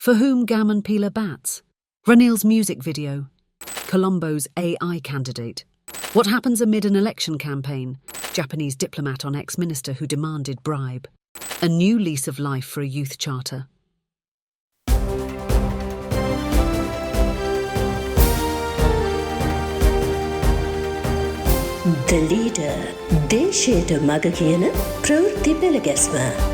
For whom Gam Pillai bats? Ranil's music video. Colombo's AI candidate. What happens amid an election campaign? Japanese diplomat on ex-minister who demanded bribe. A new lease of life for a youth charter. The leader, දේශයට මග කියන ප්‍රවෘත්ති පෙළගැස්ම.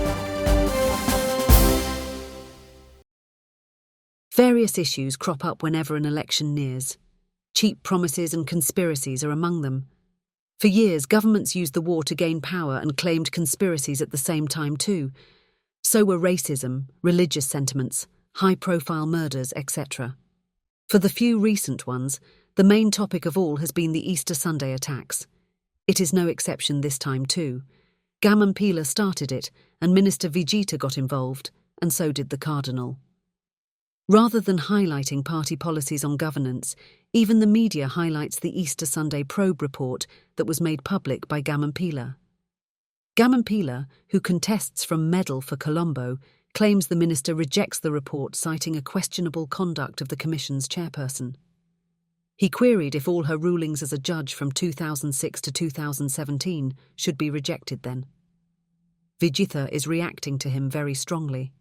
Various issues crop up whenever an election nears. Cheap promises and conspiracies are among them. For years, governments used the war to gain power and claimed conspiracies at the same time too. So were racism, religious sentiments, high-profile murders, etc. For the few recent ones, the main topic of all has been the Easter Sunday attacks. It is no exception this time too. Gam Pillai started it, and Minister Vijita got involved, and so did the Cardinal. Rather than highlighting party policies on governance, even the media highlights the Easter Sunday probe report that was made public by Gam Pillai. Gam Pillai, who contests from medal for Colombo, claims the minister rejects the report, citing a questionable conduct of the commission's chairperson. He queried if all her rulings as a judge from 2006 to 2017 should be rejected then. Vijita is reacting to him very strongly.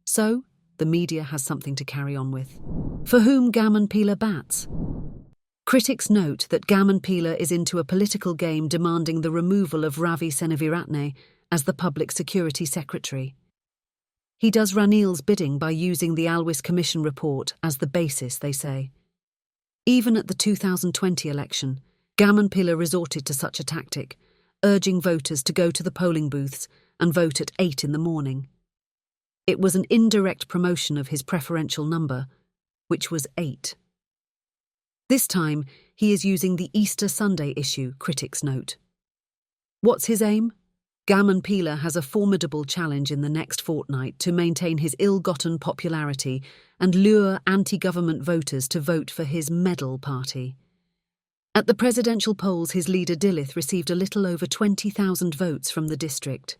So, the media has something to carry on with. For whom Gam Pillai bats? Critics note that Gam Pillai is into a political game demanding the removal of Ravi Senaviratne as the Public Security Secretary. He does Ranil's bidding by using the Alwis Commission report as the basis, they say. Even at the 2020 election, Gam Pillai resorted to such a tactic, urging voters to go to the polling booths and vote at 8 in the morning. It was an indirect promotion of his preferential number, which was 8. This time, he is using the Easter Sunday issue, critics note. What's his aim? Gam Pillai has a formidable challenge in the next fortnight to maintain his ill-gotten popularity and lure anti-government voters to vote for his medal party. At the presidential polls, his leader Dilith received a little over 20,000 votes from the district.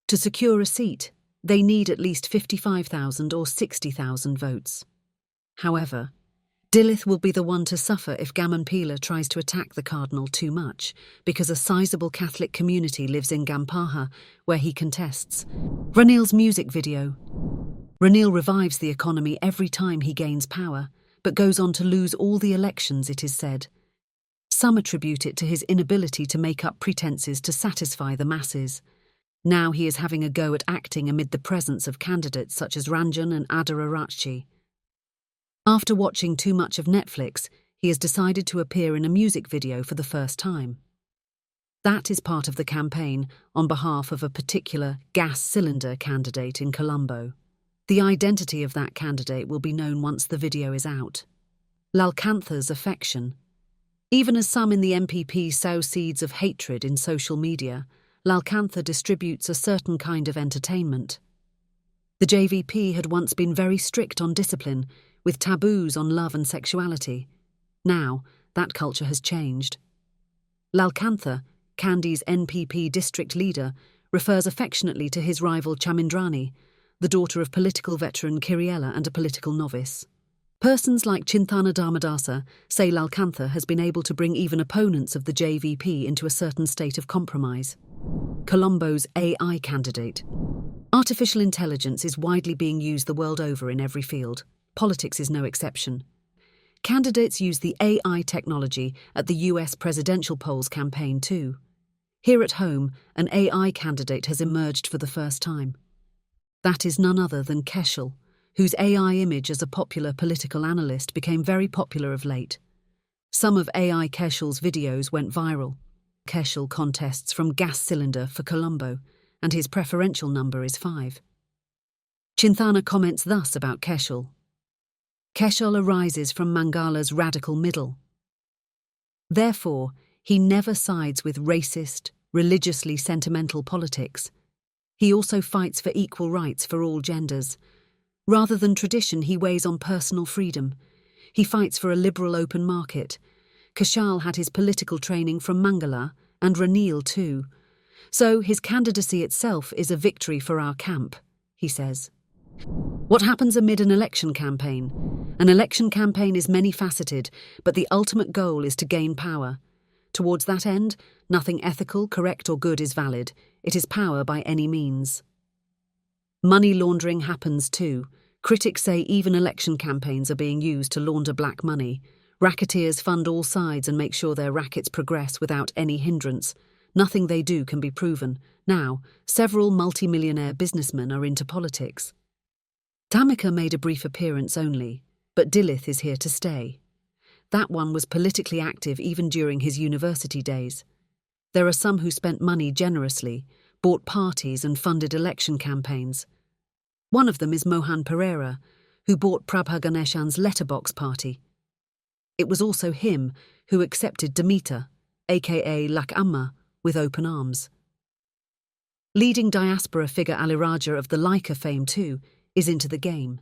To secure a seat, they need at least 55,000 or 60,000 votes. However, Dilith will be the one to suffer if Gam Pillai tries to attack the Cardinal too much, because a sizable Catholic community lives in Gampaha, where he contests. Ranil's music video. Ranil revives the economy every time he gains power, but goes on to lose all the elections, it is said. Some attribute it to his inability to make up pretenses to satisfy the masses. Now he is having a go at acting amid the presence of candidates such as Ranjan and Adararachi. After watching too much of Netflix, he has decided to appear in a music video for the first time. That is part of the campaign on behalf of a particular gas cylinder candidate in Colombo. The identity of that candidate will be known once the video is out. Lalkantha's affection. Even as some in the MPP sow seeds of hatred in social media, Lalkantha distributes a certain kind of entertainment. The JVP had once been very strict on discipline, with taboos on love and sexuality. Now, that culture has changed. Lalkantha, Kandi's NPP district leader, refers affectionately to his rival Chamindrani, the daughter of political veteran Kiriella and a political novice. Persons like Chinthana Dharmadasa say Lalkantha has been able to bring even opponents of the JVP into a certain state of compromise. Colombo's AI candidate. Artificial intelligence is widely being used the world over in every field. Politics is no exception. Candidates use the AI technology at the US presidential polls campaign too. Here at home, an AI candidate has emerged for the first time. That is none other than Keshal, whose AI image as a popular political analyst became very popular of late. Some of AI Keshal's videos went viral. Keshal contests from gas cylinder for Colombo, and his preferential number is 5. Chinthana comments thus about Keshal. Keshal arises from Mangala's radical middle. Therefore, he never sides with racist, religiously sentimental politics. He also fights for equal rights for all genders. Rather than tradition, he weighs on personal freedom. He fights for a liberal open market. Keshal had his political training from Mangala, and Ranil too. So his candidacy itself is a victory for our camp, he says. What happens amid an election campaign? An election campaign is many-faceted, but the ultimate goal is to gain power. Towards that end, nothing ethical, correct or good is valid. It is power by any means. Money laundering happens too. Critics say even election campaigns are being used to launder black money. Racketeers fund all sides and make sure their rackets progress without any hindrance. Nothing they do can be proven. Now, several multi-millionaire businessmen are into politics. Tamika made a brief appearance only, but Dilith is here to stay. That one was politically active even during his university days. There are some who spent money generously, bought parties and funded election campaigns. One of them is Mohan Pereira, who bought Prabha Ganeshan's letterbox party. It was also him who accepted Demeter, aka Lak Amma, with open arms. Leading diaspora figure Aliraja of the Lanka fame too is into the game.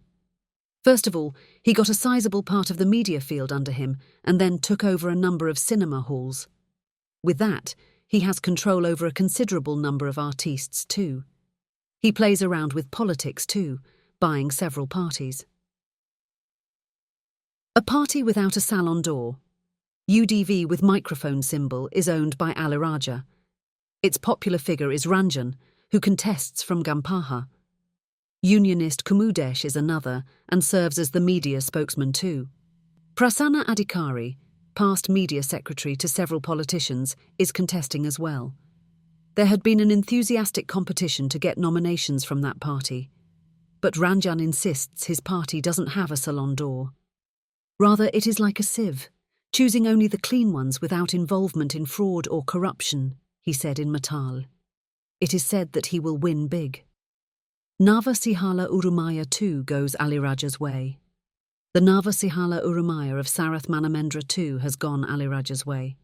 First of all, he got a sizable part of the media field under him and then took over a number of cinema halls. With that, he has control over a considerable number of artistes too. He plays around with politics too, buying several parties. A party without a salon door. UDV with microphone symbol is owned by Aliraja. Its popular figure is Ranjan, who contests from Gam Pillai. Unionist Kumudesh is another and serves as the media spokesman too. Prasanna Adhikari, past media secretary to several politicians, is contesting as well. There had been an enthusiastic competition to get nominations from that party. But Ranjan insists his party doesn't have a salon door. Rather, it is like a sieve, choosing only the clean ones without involvement in fraud or corruption, he said in Matal. It is said that he will win big. Nava Sihala Urumaya too goes Aliraja's way. The Nava Sihala Urumaya of Sarath Manamendra too has gone Aliraja's way.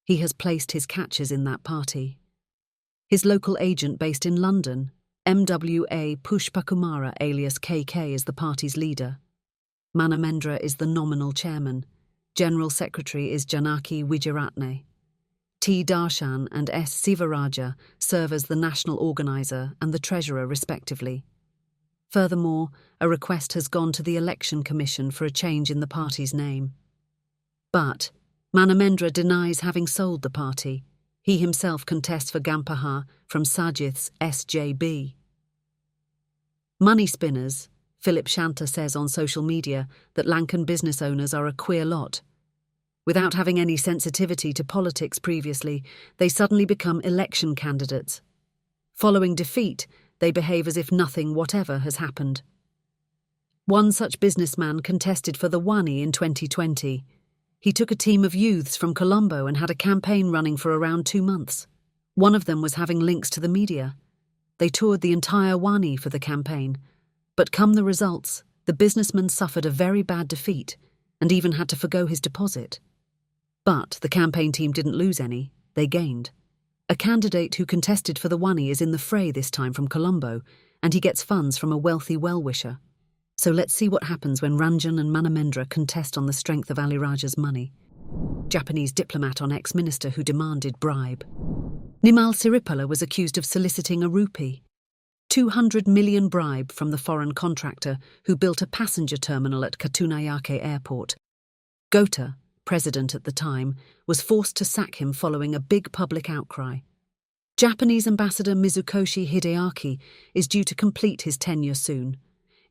He has placed his catchers in that party. His local agent based in London, MWA Pushpakumara alias KK, is the party's leader. Manamendra is the nominal chairman. General Secretary is Janaki Wijaratne. T. Darshan and S. Sivaraja serve as the national organiser and the treasurer respectively. Furthermore, a request has gone to the Election Commission for a change in the party's name. But Manamendra denies having sold the party. He himself contests for Gam Pillai from Sajith's SJB. Money spinners. Philip Shanta says on social media that Lankan business owners are a queer lot. Without having any sensitivity to politics previously, they suddenly become election candidates. Following defeat, they behave as if nothing whatever has happened. One such businessman contested for the Wani in 2020. He took a team of youths from Colombo and had a campaign running for around 2 months. One of them was having links to the media. They toured the entire Wani for the campaign. But come the results, the businessman suffered a very bad defeat and even had to forgo his deposit. But the campaign team didn't lose any, they gained. A candidate who contested for the Wani is in the fray this time from Colombo, and he gets funds from a wealthy well-wisher. So let's see what happens when Ranjan and Manamendra contest on the strength of Aliraja's money. Japanese diplomat on ex-minister who demanded bribe. Nimal Siripala was accused of soliciting a rupee. 200 million bribe from the foreign contractor who built a passenger terminal at Katunayake Airport. Gota, president at the time, was forced to sack him following a big public outcry. Japanese ambassador Mizukoshi Hideaki is due to complete his tenure soon.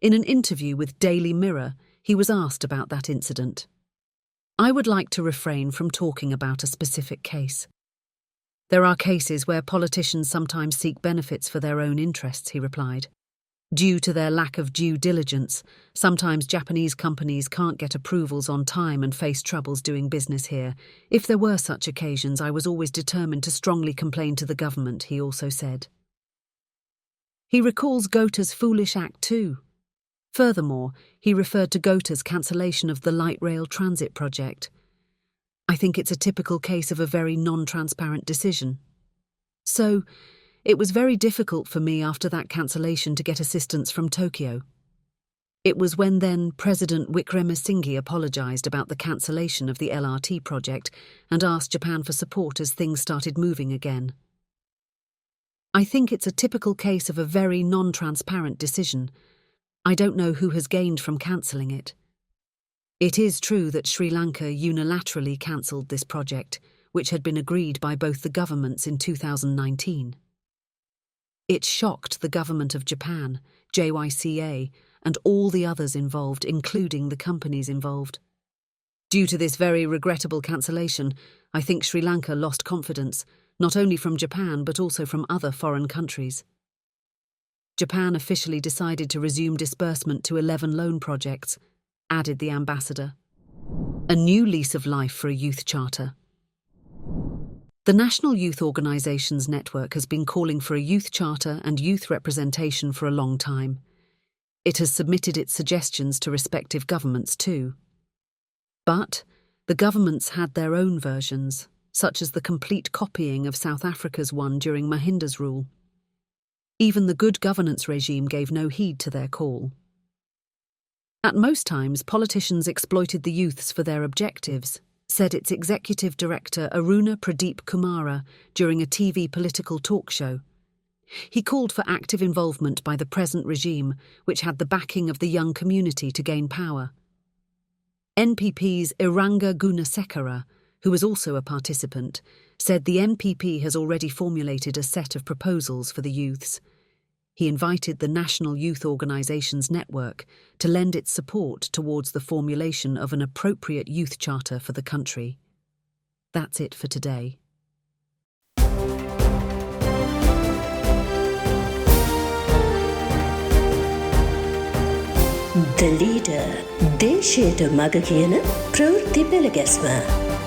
In an interview with Daily Mirror, he was asked about that incident. I would like to refrain from talking about a specific case. There are cases where politicians sometimes seek benefits for their own interests, he replied. Due to their lack of due diligence, sometimes Japanese companies can't get approvals on time and face troubles doing business here. If there were such occasions, I was always determined to strongly complain to the government, he also said. He recalls Gota's foolish act too. Furthermore, he referred to Gota's cancellation of the light rail transit project. I think it's a typical case of a very non-transparent decision. So, it was very difficult for me after that cancellation to get assistance from Tokyo. It was when then President Wickremesinghe apologised about the cancellation of the LRT project and asked Japan for support as things started moving again. I think it's a typical case of a very non-transparent decision. I don't know who has gained from cancelling it. It is true that Sri Lanka unilaterally cancelled this project, which had been agreed by both the governments in 2019. It shocked the government of Japan, JYCA, and all the others involved, including the companies involved. Due to this very regrettable cancellation, I think Sri Lanka lost confidence, not only from Japan but also from other foreign countries. Japan officially decided to resume disbursement to 11 loan projects, added the ambassador. A new lease of life for a youth charter. The National Youth Organisations Network has been calling for a youth charter and youth representation for a long time. It has submitted its suggestions to respective governments too. But the governments had their own versions, such as the complete copying of South Africa's one during Mahinda's rule. Even the good governance regime gave no heed to their call. At most times, politicians exploited the youths for their objectives, said its executive director Aruna Pradeep Kumara during a TV political talk show. He called for active involvement by the present regime, which had the backing of the young community to gain power. NPP's Iranga Gunasekara, who was also a participant, said the NPP has already formulated a set of proposals for the youths. He invited the National Youth Organisations Network to lend its support towards the formulation of an appropriate youth charter for the country. That's it for today. The Leader, දේශයට මග කියන ප්‍රවෘත්ති පෙළගැස්ම.